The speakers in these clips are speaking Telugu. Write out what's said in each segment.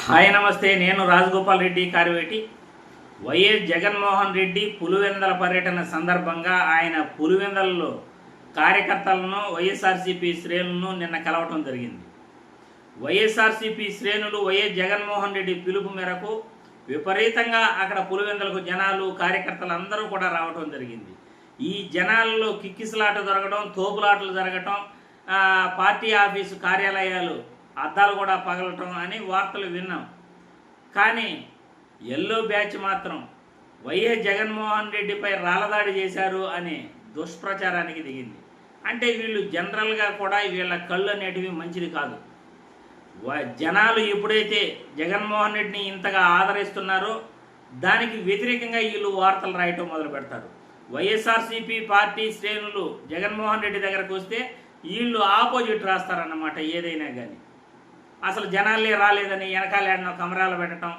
హాయ్ నమస్తే, నేను రాజగోపాల్ రెడ్డి కార్వేటి. వైఎస్ జగన్మోహన్ రెడ్డి పులివెందల పర్యటన సందర్భంగా ఆయన పులివెందలలో కార్యకర్తలను వైఎస్ఆర్సీపీ శ్రేణులను నిన్న కలవటం జరిగింది. వైఎస్ఆర్సీపీ శ్రేణులు వైఎస్ జగన్మోహన్ రెడ్డి పిలుపు మేరకు విపరీతంగా అక్కడ పులివెందలకు జనాలు కార్యకర్తలు అందరూ కూడా రావటం జరిగింది. ఈ జనాల్లో కిక్కిసలాట జరగడం, తోపులాటలు జరగటం, పార్టీ ఆఫీసు కార్యాలయాలు అద్దాలు కూడా పగలటం అని వార్తలు విన్నాం. కానీ ఎల్లో బ్యాచ్ మాత్రం వైఎస్ జగన్మోహన్ రెడ్డిపై రాళ్ళదాడి చేశారు అని దుష్ప్రచారానికి దిగింది. అంటే వీళ్ళు జనరల్గా కూడా వీళ్ళ కళ్ళు అనేటివి మంచిది కాదు. జనాలు ఎప్పుడైతే జగన్మోహన్ రెడ్డిని ఇంతగా ఆదరిస్తున్నారో దానికి వ్యతిరేకంగా వీళ్ళు వార్తలు రాయటం మొదలు పెడతారు. వైఎస్ఆర్సీపీ పార్టీ శ్రేణులు జగన్మోహన్ రెడ్డి దగ్గరకు వస్తే వీళ్ళు ఆపోజిట్ రాస్తారన్నమాట. ఏదైనా కానీ అసలు జనాలే రాలేదని వెనకాలేడనో కెమెరాలు పెట్టడం,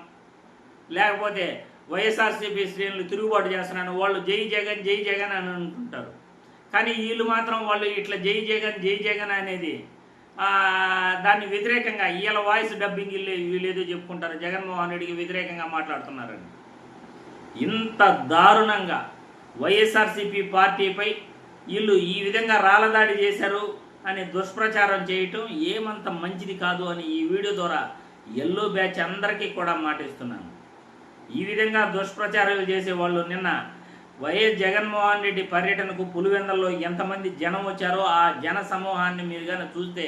లేకపోతే వైఎస్ఆర్సీపీ శ్రేణులు తిరుగుబాటు చేస్తున్నాను, వాళ్ళు జై జగన్ జై జగన్ అని అనుకుంటారు. కానీ వీళ్ళు మాత్రం వాళ్ళు ఇట్లా జై జగన్ జై జగన్ అనేది దాన్ని వ్యతిరేకంగా వీళ్ళ వాయిస్ డబ్బింగ్ వీళ్ళు ఏదో చెప్పుకుంటారు, జగన్మోహన్ రెడ్డికి వ్యతిరేకంగా మాట్లాడుతున్నారని. ఇంత దారుణంగా వైఎస్ఆర్సీపీ పార్టీపై వీళ్ళు ఈ విధంగా రాళ్ళదాడి చేశారు అని దుష్ప్రచారం చేయటం ఏమంత మంచిది కాదు అని ఈ వీడియో ద్వారా ఎల్లో బ్యాచ్ అందరికీ కూడా మాటిస్తున్నాను. ఈ విధంగా దుష్ప్రచారాలు చేసేవాళ్ళు నిన్న వైఎస్ జగన్మోహన్ రెడ్డి పర్యటనకు పులివెందల్లో ఎంతమంది జనం వచ్చారో ఆ జన సమూహాన్ని మీరు కానీ చూస్తే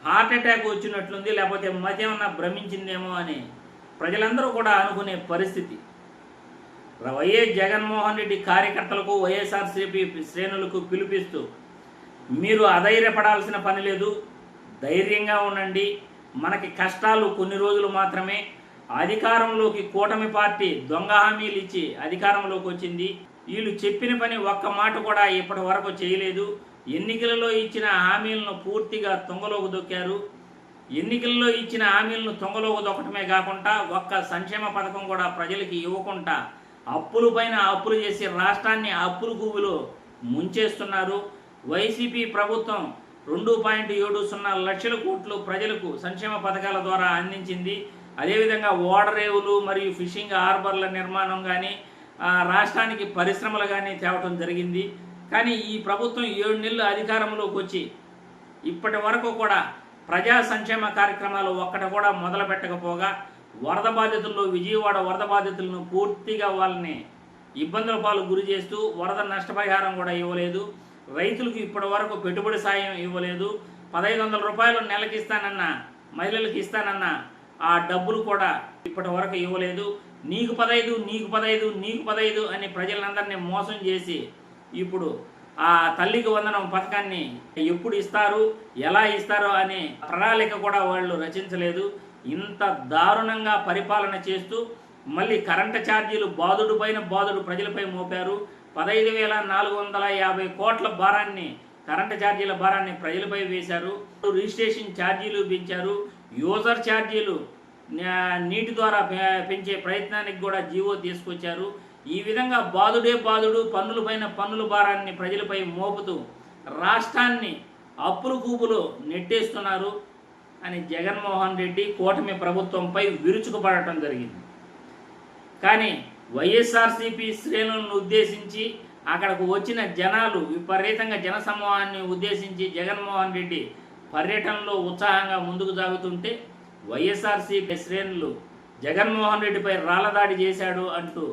హార్ట్ అటాక్ వచ్చినట్లుంది, లేకపోతే మధ్యేమన్నా భ్రమించిందేమో అని ప్రజలందరూ కూడా అనుకునే పరిస్థితి. వైఎస్ జగన్మోహన్ రెడ్డి కార్యకర్తలకు వైఎస్ఆర్సీపీ శ్రేణులకు పిలిపిస్తూ మీరు అధైర్యపడాల్సిన పని లేదు, ధైర్యంగా ఉండండి, మనకి కష్టాలు కొన్ని రోజులు మాత్రమే. అధికారంలోకి కూటమి పార్టీ దొంగ హామీలు ఇచ్చి అధికారంలోకి వచ్చింది. వీళ్ళు చెప్పిన పని ఒక్క మాట కూడా ఇప్పటి వరకు చేయలేదు. ఎన్నికలలో ఇచ్చిన హామీలను పూర్తిగా తొంగలోకి దొక్కారు. ఎన్నికల్లో ఇచ్చిన హామీలను తొంగలోకి దొక్కటమే కాకుండా ఒక్క సంక్షేమ పథకం కూడా ప్రజలకి ఇవ్వకుండా అప్పుల పైన అప్పులు చేసి రాష్ట్రాన్ని అప్పుల కూబులో ముంచేస్తున్నారు. వైసీపీ ప్రభుత్వం 2.70 లక్షల కోట్లు ప్రజలకు సంక్షేమ పథకాల ద్వారా అందించింది. అదేవిధంగా ఓడరేవులు మరియు ఫిషింగ్ హార్బర్ల నిర్మాణం కానీ రాష్ట్రానికి పరిశ్రమలు కానీ తేవటం జరిగింది. కానీ ఈ ప్రభుత్వం 7 నెలలు అధికారంలోకి వచ్చి ఇప్పటి వరకు కూడా ప్రజా సంక్షేమ కార్యక్రమాలు ఒక్కటి కూడా మొదలు పెట్టకపోగా వరద బాధితుల్లో విజయవాడ వరద బాధితులను పూర్తిగా వాళ్ళని ఇబ్బందుల పాలు గురి చేస్తూ వరద నష్టపరిహారం కూడా ఇవ్వలేదు. రైతులకు ఇప్పటి వరకు పెట్టుబడి సాయం ఇవ్వలేదు. 1500 రూపాయలు నెలకి ఇస్తానన్న మహిళలకు ఇస్తానన్న ఆ డబ్బులు కూడా ఇప్పటి వరకు ఇవ్వలేదు. నీకు 15 నీకు 15 నీకు 15 అని ప్రజలందరినీ మోసం చేసి ఇప్పుడు ఆ తల్లికి వందనం పథకాన్ని ఎప్పుడు ఇస్తారు, ఎలా ఇస్తారో అనే ప్రణాళిక కూడా వాళ్ళు రచించలేదు. ఇంత దారుణంగా పరిపాలన చేస్తూ మళ్ళీ కరెంటు ఛార్జీలు బాధుడు పైన బాధుడు ప్రజలపై మోపారు. 15,450 కోట్ల భారాన్ని కరెంటు ఛార్జీల భారాన్ని ప్రజలపై వేశారు. రిజిస్ట్రేషన్ ఛార్జీలు పెంచారు. యూజర్ ఛార్జీలు నీటి ద్వారా పెంచే ప్రయత్నానికి కూడా జీవో తీసుకొచ్చారు. ఈ విధంగా బాధుడే బాధుడు పన్నుల పైన పన్నుల భారాన్ని ప్రజలపై మోపుతూ రాష్ట్రాన్ని అప్పుల కూపులో నెట్టేస్తున్నారు అని జగన్మోహన్ రెడ్డి కూటమి ప్రభుత్వంపై విరుచుకుపడటం జరిగింది. కానీ వైఎస్ఆర్సీపీ శ్రేణులను ఉద్దేశించి అక్కడకు వచ్చిన జనాలు విపరీతంగా జన సమూహాన్ని ఉద్దేశించి జగన్మోహన్ రెడ్డి పర్యటనలో ఉత్సాహంగా ముందుకు సాగుతుంటే వైఎస్ఆర్సీపీ శ్రేణులు జగన్మోహన్ రెడ్డిపై రాళ్ళదాడి చేశాడు అంటూ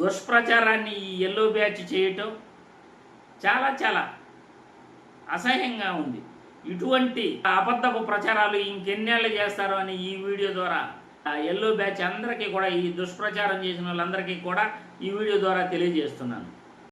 దుష్ప్రచారాన్ని ఈ ఎల్లో బ్యాచ్ చేయటం చాలా చాలా అసహ్యంగా ఉంది. ఇటువంటి అబద్ధపు ప్రచారాలు ఇంకెన్నేళ్ళు చేస్తారో అని ఈ వీడియో ద్వారా ఎల్లో బ్యాచ్ అందరికీ కూడా, ఈ దుష్ప్రచారం చేసిన వాళ్ళందరికీ కూడా ఈ వీడియో ద్వారా తెలియజేస్తున్నాను.